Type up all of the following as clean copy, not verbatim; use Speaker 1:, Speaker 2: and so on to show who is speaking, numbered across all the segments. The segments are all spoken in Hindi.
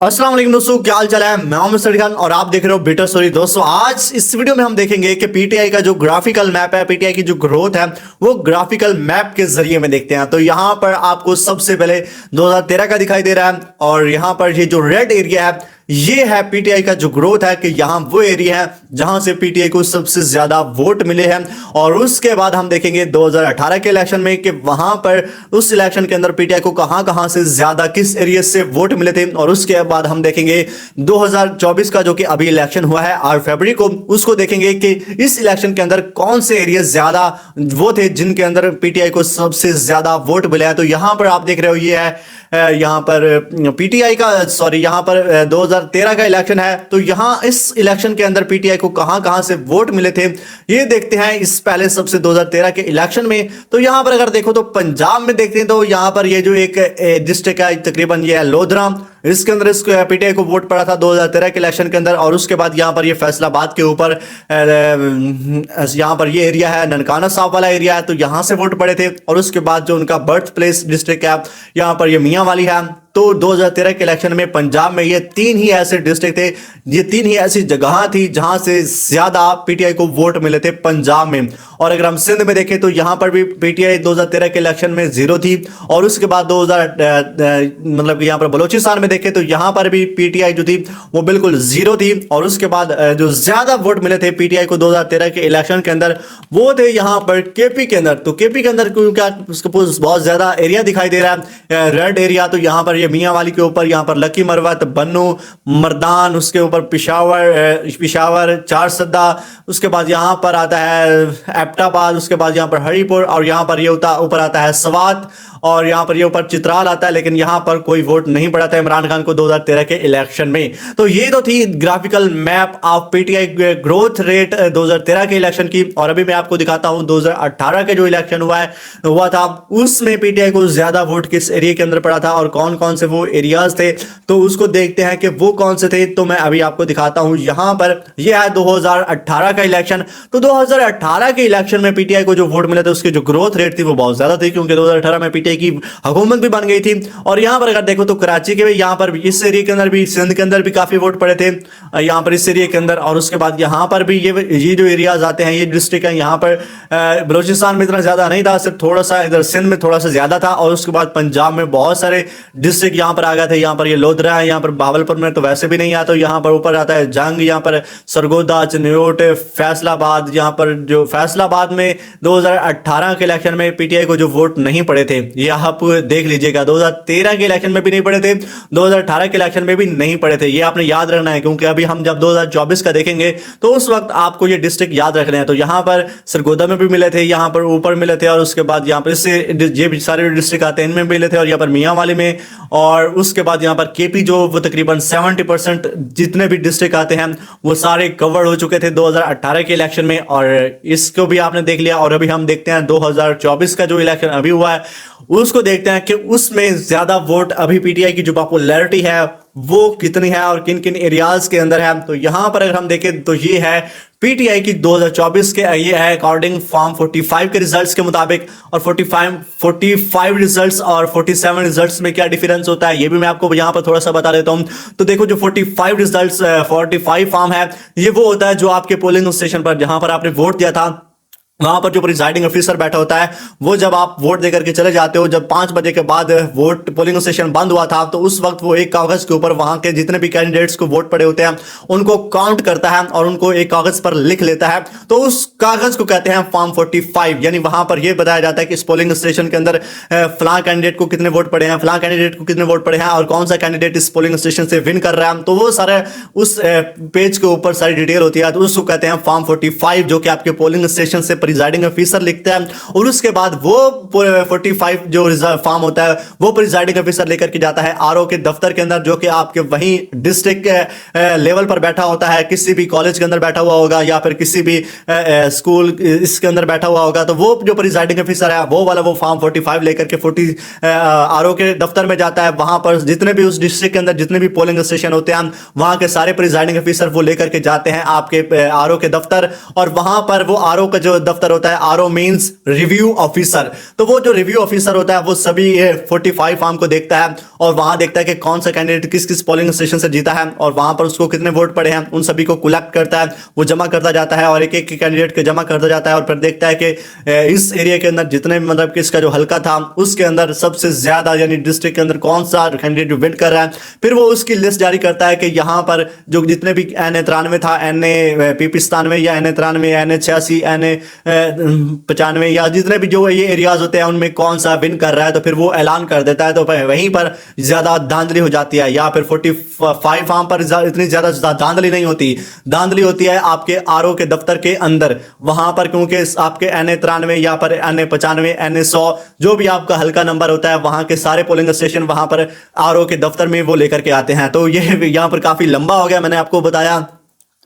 Speaker 1: अस्सलाम वालेकुम दोस्तों, क्या हाल चाल है। मैं मोहम्मद सईद खान और आप देख रहे हो बेटर स्टोरी। दोस्तों आज इस वीडियो में हम देखेंगे कि पीटीआई का जो ग्राफिकल मैप है, पीटीआई की जो ग्रोथ है वो ग्राफिकल मैप के जरिए में देखते हैं। तो यहाँ पर आपको सबसे पहले 2013 का दिखाई दे रहा है और यहाँ पर ये जो रेड एरिया है ये है पीटीआई का जो ग्रोथ है कि यहाँ वो एरिया है जहां से पीटीआई को सबसे ज्यादा वोट मिले हैं। और उसके बाद हम देखेंगे 2018 के इलेक्शन में कि वहां पर उस इलेक्शन के अंदर पीटीआई को कहां कहां से ज्यादा किस एरिया से वोट मिले थे। और उसके बाद हम देखेंगे 2024 का जो कि अभी इलेक्शन हुआ है 8 फरवरी को, उसको देखेंगे कि इस इलेक्शन के अंदर कौन से एरिया ज्यादा वो थे जिनके अंदर पीटीआई को सबसे ज्यादा वोट मिले हैं। तो यहां पर आप देख रहे हो ये है यहाँ पर पीटीआई का यहाँ पर 2013 का इलेक्शन है। तो यहाँ इस इलेक्शन के अंदर पीटीआई को कहां कहां से वोट मिले थे ये देखते हैं इस पहले सबसे 2013 के इलेक्शन में। तो यहाँ पर अगर देखो तो पंजाब में देखते हैं तो यहाँ पर ये जो एक डिस्ट्रिक्ट है तकरीबन ये है लोधरा, इसके अंदर इसको पीटीआई को वोट पड़ा था 2013 के इलेक्शन के अंदर। और उसके बाद यहाँ पर ये फैसलाबाद के ऊपर यहाँ पर ये एरिया है ननकाना साहब वाला एरिया है, तो यहाँ से वोट पड़े थे। और उसके बाद जो उनका बर्थ प्लेस डिस्ट्रिक्ट है यहाँ पर ये मियां वाली है। तो 2013 के इलेक्शन में पंजाब में ये तीन ही ऐसे डिस्ट्रिक्ट थे, ये तीन ही ऐसी जगह थी जहां से ज्यादा पीटीआई को वोट मिले थे पंजाब में। और अगर हम सिंध में देखें तो यहां पर भी पीटीआई 2013 के इलेक्शन में 0 थी। और उसके बाद 2000 मतलब यहां पर बलोचिस्तान में देखें तो यहां पर भी पीटीआई जो थी वो बिल्कुल 0 थी। और उसके बाद जो ज्यादा वोट मिले थे पीटीआई को 2013 के इलेक्शन के अंदर वो थे यहां पर केपी के अंदर। तो केपी के अंदर उसको बहुत ज्यादा एरिया दिखाई दे रहा है रेड एरिया। तो यहां पर ये मियां वाली के ऊपर यहाँ पर लकी मरवत, बन्नू, मर्दान, उसके ऊपर पिशावर, चार सद्दा, उसके बाद यहाँ पर आता है एबटाबाद, उसके बाद यहाँ पर हरिपुर और यहाँ पर ये ऊपर आता है स्वात और यहाँ पर ये ऊपर चित्राल आता है। लेकिन यहाँ पर कोई वोट नहीं पड़ा था इमरान खान को 2013 के इलेक्शन में। तो ये तो थी graphical map of PTI growth rate 2013 के इलेक्शन की। और अभी मैं आपको दिखाता हूँ 2018 के जो इलेक्शन हुआ था उसमें पीटीआई को ज्यादा वोट किस एरिया के अंदर पड़ा था और कौन कौन से वो एरियाज थे। तो उसको देखते हैं कि वो कौन से थे। तो मैं अभी आपको दिखाता हूं यहां पर यह है 2018 का इलेक्शन। तो 2018 के इलेक्शन में पीटीआई को जो वोट मिले थे उसकी जो ग्रोथ रेट थी वो बहुत ज्यादा थी क्योंकि 2018 में पीटीआई की हुकूमत भी बन गई थी। और यहां पर अगर देखो तो कराची के भी यहां पर इस एरिया के अंदर भी सिंध के अंदर भी काफी वोट पड़े थे यहां पर इस एरिया के अंदर। और उसके बाद यहां पर भी ये जो एरियाज आते हैं ये डिस्ट्रिक्ट है यहां पर बलोचिस्तान में इतना ज्यादा नहीं था, सिर्फ थोड़ा सा इधर सिंध में थोड़ा सा ज्यादा था। और उसके बाद पंजाब में बहुत सारे डिस्ट्रिक्ट यहाँ पर आ गए थे। यहाँ पर ये लोधरा है, यहाँ पर भावलपुर में तो वैसे भी नहीं आता। यहाँ पर ऊपर आता है जंग, यहाँ पर सरगोदा, चनियोट, फैसलाबाद। यहाँ पर जो फैसलाबाद में 2018 के इलेक्शन में पीटीआई को जो वोट नहीं पड़े थे ये आप देख लीजिएगा। 2013 के इलेक्शन में भी नहीं पड़े थे, 2018 के इलेक्शन में भी नहीं पड़े थे। ये आपने याद रखना है क्योंकि अभी हम जब 2024 का देखेंगे तो उस वक्त आपको ये डिस्ट्रिक्ट याद रखने हैं। तो यहाँ पर सरगोदा में भी मिले थे, यहाँ पर ऊपर मिले थे और उसके बाद यहाँ पर इससे ये सारे डिस्ट्रिक्ट आते हैं इनमें मिले थे और यहाँ पर मियां वाली में। और उसके बाद यहाँ पर केपी जो वो तकरीबन 70% जितने भी डिस्ट्रिक्ट आते हैं वो सारे कवर हो चुके थे 2018 के इलेक्शन में। और इसको भी आपने देख लिया। और अभी हम देखते हैं 2024 का जो इलेक्शन अभी हुआ है उसको देखते हैं कि उसमें ज्यादा वोट अभी पीटीआई की जो पॉपुलैरिटी है वो कितनी है और किन किन एरियाज के अंदर है। तो यहां पर अगर हम देखें तो ये है पीटीआई की 2024 के ये है अकॉर्डिंग फॉर्म 45 के रिजल्ट्स के मुताबिक। और 45 रिजल्ट्स और 47 रिजल्ट्स में क्या डिफरेंस होता है ये भी मैं आपको यहां पर थोड़ा सा बता देता हूं। तो देखो जो 45 रिजल्ट्स 45 फॉर्म है ये वो होता है जो आपके पोलिंग स्टेशन पर जहां पर आपने वोट दिया था वहां पर जो प्रिजाइडिंग ऑफिसर बैठा होता है वो जब आप वोट देकर के चले जाते हो, जब 5 बजे के बाद वोट पोलिंग स्टेशन बंद हुआ था तो उस वक्त वो एक कागज के ऊपर वहां के जितने भी कैंडिडेट्स को वोट पड़े होते हैं उनको काउंट करता है और उनको एक कागज पर लिख लेता है। तो उस कागज को कहते हैं फॉर्म 45। यानी वहां पर यह बताया जाता है कि इस पोलिंग स्टेशन के अंदर फलां कैंडिडेट को कितने वोट पड़े हैं, फलां कैंडिडेट को कितने वोट पड़े हैं और कौन सा कैंडिडेट इस पोलिंग स्टेशन से विन कर रहा है। तो वो सारे उस पेज के ऊपर सारी डिटेल होती है। तो उसको कहते हैं फॉर्म 45 जो कि आपके पोलिंग स्टेशन से प्रिजाइडिंग ऑफिसर लिखते हैं। और उसके बाद वो 45 जो फॉर्म होता है वो प्रिजाइडिंग ऑफिसर लेकर के जाता है आरओ के दफ्तर के अंदर जो कि आपके वहीं डिस्ट्रिक्ट लेवल पर बैठा होता है, किसी भी कॉलेज के अंदर बैठा हुआ होगा या फिर किसी भी स्कूल इसके अंदर बैठा हुआ होगा। तो वो जो प्रिजाइडिंग ऑफिसर है वो वाला वो फॉर्म 45 लेकर के आरओ के दफ्तर में जाता है। वहां पर जितने भी उस डिस्ट्रिक्ट के अंदर जितने भी पोलिंग स्टेशन होते हैं वहां के सारे प्रिजाइडिंग ऑफिसर वो लेकर के जाते हैं आपके आरओ के दफ्तर। और वहां पर वो आरओ का जो दफ्तर होता है, आरओ मींस रिव्यू ऑफिसर। तो वो जो रिव्यू ऑफिसर होता है वो सभी 45 फॉर्म को देखता है और वहां देखता है कि कौन सा कैंडिडेट किस किस पोलिंग स्टेशन से जीता है और वहां पर उसको कितने वोट पड़े हैं, उन सभी को कलेक्ट करता है, वो जमा करता जाता है और एक एक कैंडिडेट के जमा करता जाता है और फिर देखता है कि इस एरिया के अंदर जितने मतलब कि इसका जो हल्का था उसके अंदर सबसे ज्यादा यानी डिस्ट्रिक्ट के अंदर कौन सा कैंडिडेट विन कर रहा है। फिर वो उसकी लिस्ट जारी करता है कि यहाँ पर जो जितने भी NA93 था, NA97 या NA93, NA86, NA95 या जितने भी जो ये एरियाज होते हैं उनमें कौन सा विन कर रहा है, तो फिर वो ऐलान कर देता है। तो वहीं पर ज्यादा धांधली हो जाती है। या फिर 45 फॉर्म पर इतनी ज्यादा धांधली नहीं होती, धांधली होती है आपके आरओ के दफ्तर के अंदर। वहां पर क्योंकि आपके NA93 या पर NA95, NA100 जो भी आपका हल्का नंबर होता है वहां के सारे पोलिंग स्टेशन वहां पर आरओ के दफ्तर में वो लेकर के आते हैं। तो ये यहाँ पर काफी लंबा हो गया, मैंने आपको बताया।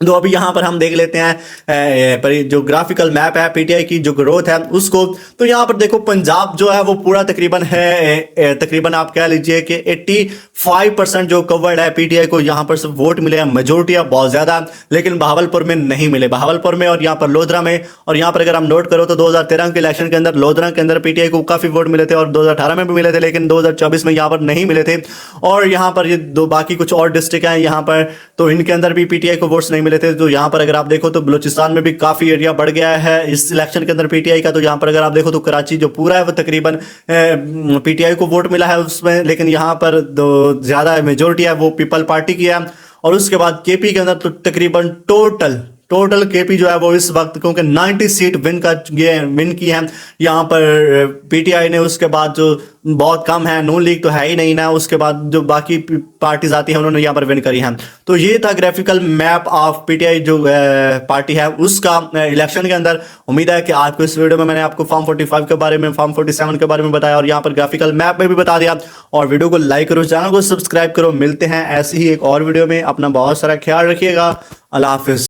Speaker 1: तो अभी यहाँ पर हम देख लेते हैं पर जो ग्राफिकल मैप है पीटीआई की जो ग्रोथ है उसको। तो यहाँ पर देखो पंजाब जो है वो पूरा तकरीबन है, तकरीबन आप कह लीजिए कि 85% जो कवर्ड है पीटीआई को। यहाँ पर सब वोट मिले हैं, मेजोरिटी है बहुत ज्यादा, लेकिन बहावलपुर में नहीं मिले। बहावलपुर में और यहाँ पर लोधरा में, और यहाँ पर अगर हम नोट करो तो 2013 के इलेक्शन के अंदर लोधरा के अंदर पीटीआई को काफी वोट मिले थे और 2018 में भी मिले थे, लेकिन 2024 में यहाँ पर नहीं मिले थे। और यहाँ पर ये दो बाकी कुछ और डिस्ट्रिक्ट हैं यहाँ पर, तो इनके अंदर भी पीटीआई को वोट्स नहीं मिले थे। तो यहाँ पर अगर आप देखो तो बलूचिस्तान में भी काफी एरिया बढ़ गया है इस इलेक्शन के अंदर पीटीआई का। तो यहाँ पर अगर आप देखो तो कराची जो पूरा है वो तकरीबन पीटीआई को वोट मिला है उसमें, लेकिन यहाँ पर ज्यादा मेजोरिटी है वो पीपल पार्टी की है। और उसके बाद केपी के अंदर तो तकरीबन टोटल केपी जो है वो इस वक्त क्योंकि 90 सीट विन की है यहाँ पर पीटीआई ने। उसके बाद जो बहुत कम है, नून लीग तो है ही नहीं ना, उसके बाद जो बाकी पार्टीज आती हैं उन्होंने यहाँ पर विन करी हैं। तो ये था ग्राफिकल मैप ऑफ पीटीआई जो पार्टी है उसका इलेक्शन के अंदर। उम्मीद है कि आपको इस वीडियो में मैंने आपको फॉर्म 45 के बारे में, फॉर्म 47 के बारे में बताया और यहाँ पर ग्राफिकल मैप में भी बता दिया। और वीडियो को लाइक करो, चैनल को सब्सक्राइब करो। मिलते हैं ऐसी ही एक और वीडियो में, अपना बहुत सारा ख्याल रखिएगा। अल्लाह हाफिज।